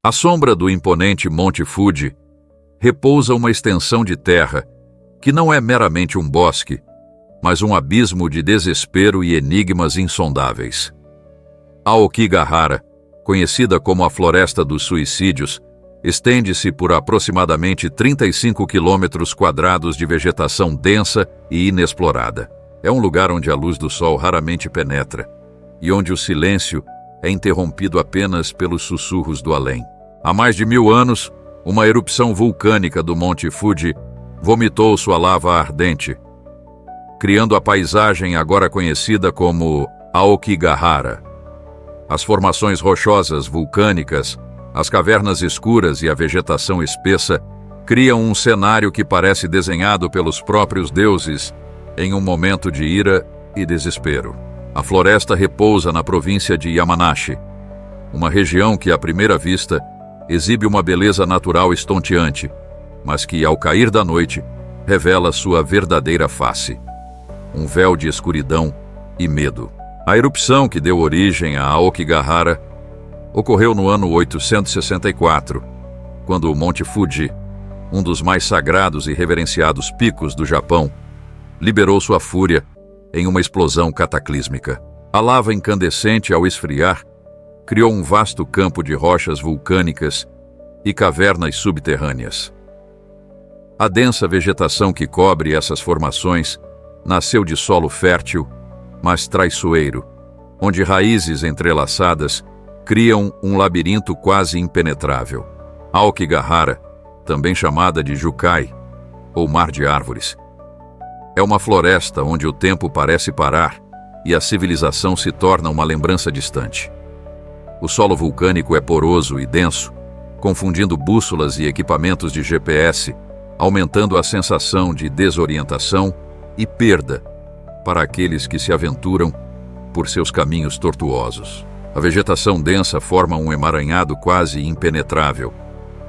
À sombra do imponente Monte Fuji, repousa uma extensão de terra que não é meramente um bosque, mas um abismo de desespero e enigmas insondáveis. Aokigahara, conhecida como a Floresta dos Suicídios, estende-se por aproximadamente 35 quilômetros quadrados de vegetação densa e inexplorada. É um lugar onde a luz do sol raramente penetra e onde o silêncio é interrompido apenas pelos sussurros do além. Há mais de 1000 anos, uma erupção vulcânica do Monte Fuji vomitou sua lava ardente, criando a paisagem agora conhecida como Aokigahara. As formações rochosas vulcânicas, as cavernas escuras e a vegetação espessa criam um cenário que parece desenhado pelos próprios deuses em um momento de ira e desespero. A floresta repousa na província de Yamanashi, uma região que, à primeira vista, exibe uma beleza natural estonteante, mas que, ao cair da noite, revela sua verdadeira face: um véu de escuridão e medo. A erupção que deu origem a Aokigahara ocorreu no ano 864, quando o Monte Fuji, um dos mais sagrados e reverenciados picos do Japão, liberou sua fúria em uma explosão cataclísmica. A lava incandescente, ao esfriar, criou um vasto campo de rochas vulcânicas e cavernas subterrâneas. A densa vegetação que cobre essas formações nasceu de solo fértil, mas traiçoeiro, onde raízes entrelaçadas criam um labirinto quase impenetrável. Aokigahara, também chamada de Jukai, ou Mar de Árvores, é uma floresta onde o tempo parece parar e a civilização se torna uma lembrança distante. O solo vulcânico é poroso e denso, confundindo bússolas e equipamentos de GPS, aumentando a sensação de desorientação e perda para aqueles que se aventuram por seus caminhos tortuosos. A vegetação densa forma um emaranhado quase impenetrável,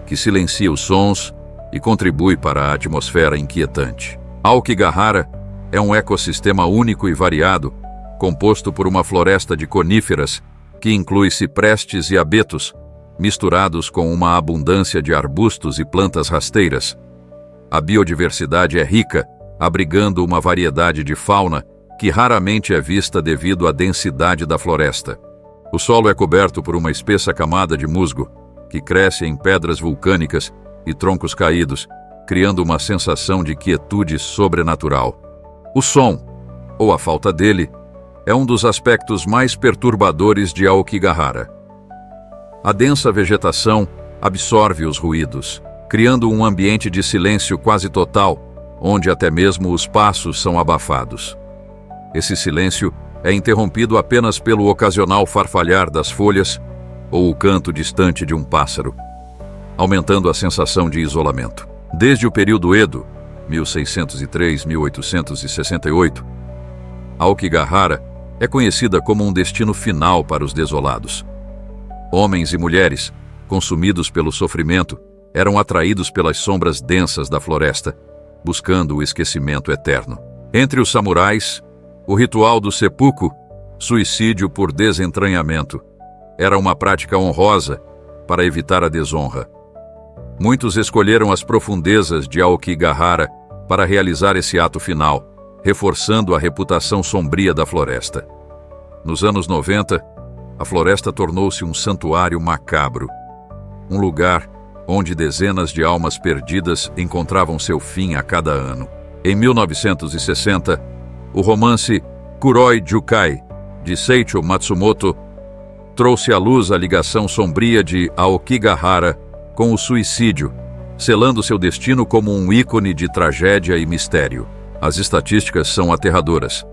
que silencia os sons e contribui para a atmosfera inquietante. Aokigahara é um ecossistema único e variado, composto por uma floresta de coníferas que inclui ciprestes e abetos, misturados com uma abundância de arbustos e plantas rasteiras. A biodiversidade é rica, abrigando uma variedade de fauna que raramente é vista devido à densidade da floresta. O solo é coberto por uma espessa camada de musgo, que cresce em pedras vulcânicas e troncos caídos, criando uma sensação de quietude sobrenatural. O som, ou a falta dele, é um dos aspectos mais perturbadores de Aokigahara. A densa vegetação absorve os ruídos, criando um ambiente de silêncio quase total, onde até mesmo os passos são abafados. Esse silêncio é interrompido apenas pelo ocasional farfalhar das folhas ou o canto distante de um pássaro, aumentando a sensação de isolamento. Desde o período Edo, 1603-1868, Aokigahara é conhecida como um destino final para os desolados. Homens e mulheres, consumidos pelo sofrimento, eram atraídos pelas sombras densas da floresta, buscando o esquecimento eterno. Entre os samurais, o ritual do seppuku, suicídio por desentranhamento, era uma prática honrosa para evitar a desonra. Muitos escolheram as profundezas de Aokigahara para realizar esse ato final, reforçando a reputação sombria da floresta. Nos anos 90, a floresta tornou-se um santuário macabro, um lugar onde dezenas de almas perdidas encontravam seu fim a cada ano. Em 1960, o romance Kuroi Jukai, de Seicho Matsumoto, trouxe à luz a ligação sombria de Aokigahara com o suicídio, selando seu destino como um ícone de tragédia e mistério. As estatísticas são aterradoras.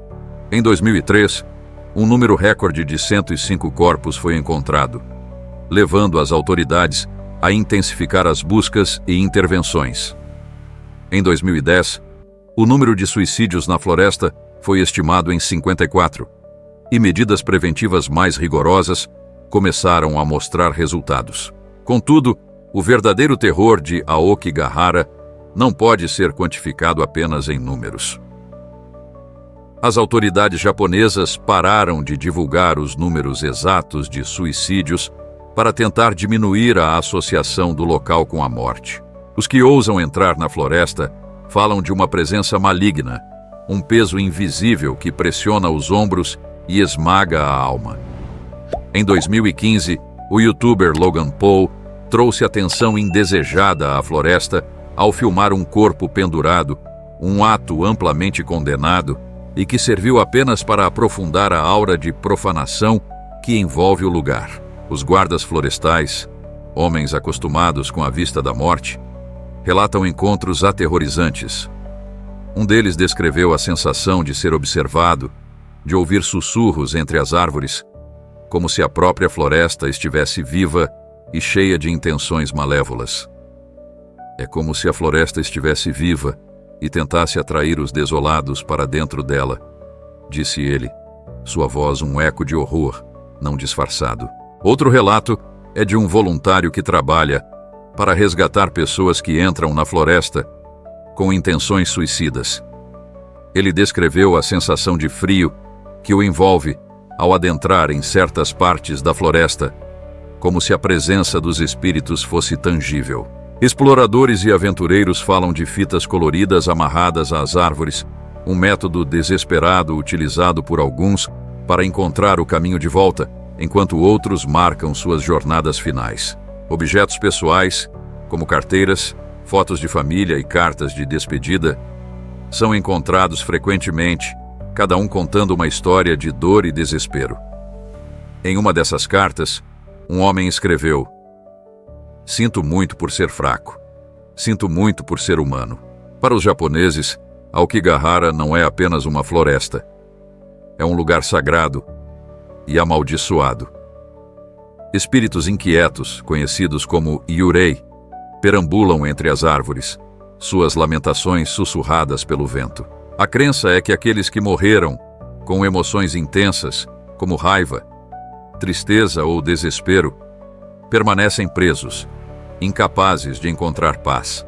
Em 2003, um número recorde de 105 corpos foi encontrado, levando as autoridades a intensificar as buscas e intervenções. Em 2010, o número de suicídios na floresta foi estimado em 54, e medidas preventivas mais rigorosas começaram a mostrar resultados. Contudo, o verdadeiro terror de Aokigahara não pode ser quantificado apenas em números. As autoridades japonesas pararam de divulgar os números exatos de suicídios para tentar diminuir a associação do local com a morte. Os que ousam entrar na floresta falam de uma presença maligna, um peso invisível que pressiona os ombros e esmaga a alma. Em 2015, o youtuber Logan Paul trouxe atenção indesejada à floresta ao filmar um corpo pendurado, um ato amplamente condenado e que serviu apenas para aprofundar a aura de profanação que envolve o lugar. Os guardas florestais, homens acostumados com a vista da morte, relatam encontros aterrorizantes. Um deles descreveu a sensação de ser observado, de ouvir sussurros entre as árvores, como se a própria floresta estivesse viva e cheia de intenções malévolas. É como se a floresta estivesse viva e tentasse atrair os desolados para dentro dela, disse ele, sua voz um eco de horror, não disfarçado. Outro relato é de um voluntário que trabalha para resgatar pessoas que entram na floresta com intenções suicidas. Ele descreveu a sensação de frio que o envolve ao adentrar em certas partes da floresta, como se a presença dos espíritos fosse tangível. Exploradores e aventureiros falam de fitas coloridas amarradas às árvores, um método desesperado utilizado por alguns para encontrar o caminho de volta, enquanto outros marcam suas jornadas finais. Objetos pessoais, como carteiras, fotos de família e cartas de despedida, são encontrados frequentemente, cada um contando uma história de dor e desespero. Em uma dessas cartas, um homem escreveu: "Sinto muito por ser fraco. Sinto muito por ser humano." Para os japoneses, Aokigahara não é apenas uma floresta. É um lugar sagrado e amaldiçoado. Espíritos inquietos, conhecidos como Yurei, perambulam entre as árvores, suas lamentações sussurradas pelo vento. A crença é que aqueles que morreram com emoções intensas, como raiva, tristeza ou desespero, permanecem presos, incapazes de encontrar paz.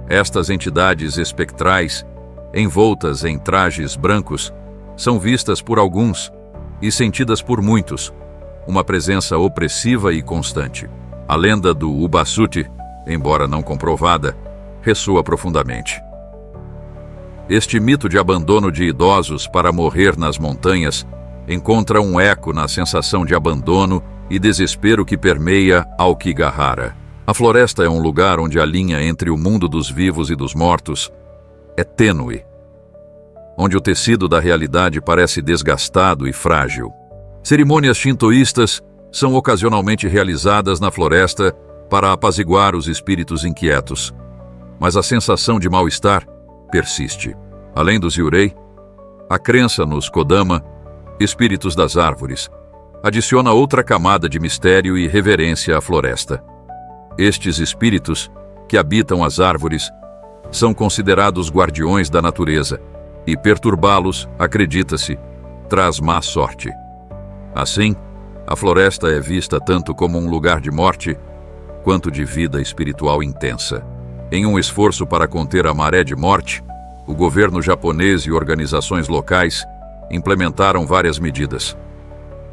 Estas entidades espectrais, envoltas em trajes brancos, são vistas por alguns e sentidas por muitos, uma presença opressiva e constante. A lenda do Ubasuti, embora não comprovada, ressoa profundamente. Este mito de abandono de idosos para morrer nas montanhas encontra um eco na sensação de abandono e desespero que permeia Aokigahara. A floresta é um lugar onde a linha entre o mundo dos vivos e dos mortos é tênue, onde o tecido da realidade parece desgastado e frágil. Cerimônias shintoístas são ocasionalmente realizadas na floresta para apaziguar os espíritos inquietos, mas a sensação de mal-estar persiste. Além dos Yurei, a crença nos Kodama, espíritos das árvores, adiciona outra camada de mistério e reverência à floresta. Estes espíritos, que habitam as árvores, são considerados guardiões da natureza, e perturbá-los, acredita-se, traz má sorte. Assim, a floresta é vista tanto como um lugar de morte, quanto de vida espiritual intensa. Em um esforço para conter a maré de morte, o governo japonês e organizações locais implementaram várias medidas.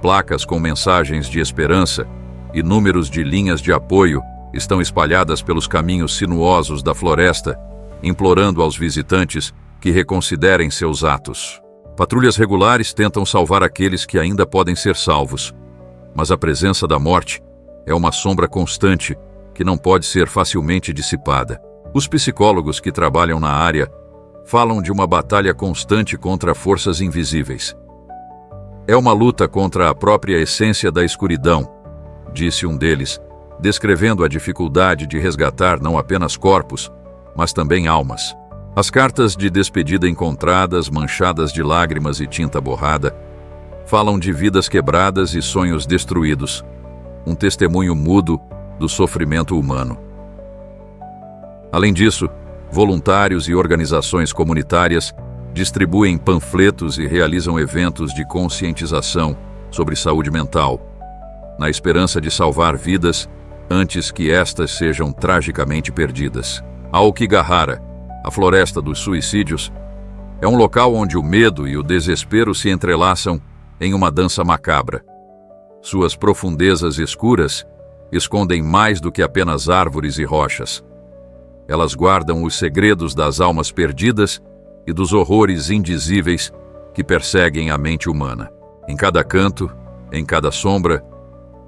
Placas com mensagens de esperança e números de linhas de apoio estão espalhadas pelos caminhos sinuosos da floresta, implorando aos visitantes que reconsiderem seus atos. Patrulhas regulares tentam salvar aqueles que ainda podem ser salvos, mas a presença da morte é uma sombra constante que não pode ser facilmente dissipada. Os psicólogos que trabalham na área falam de uma batalha constante contra forças invisíveis. É uma luta contra a própria essência da escuridão, disse um deles, descrevendo a dificuldade de resgatar não apenas corpos, mas também almas. As cartas de despedida encontradas, manchadas de lágrimas e tinta borrada, falam de vidas quebradas e sonhos destruídos, um testemunho mudo do sofrimento humano. Além disso, voluntários e organizações comunitárias distribuem panfletos e realizam eventos de conscientização sobre saúde mental, na esperança de salvar vidas antes que estas sejam tragicamente perdidas. Aokigahara, a floresta dos suicídios, é um local onde o medo e o desespero se entrelaçam em uma dança macabra. Suas profundezas escuras escondem mais do que apenas árvores e rochas. Elas guardam os segredos das almas perdidas e dos horrores indizíveis que perseguem a mente humana. Em cada canto, em cada sombra,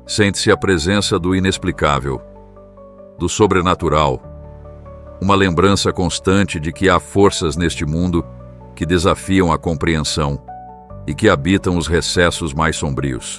sente-se a presença do inexplicável, do sobrenatural, uma lembrança constante de que há forças neste mundo que desafiam a compreensão e que habitam os recessos mais sombrios.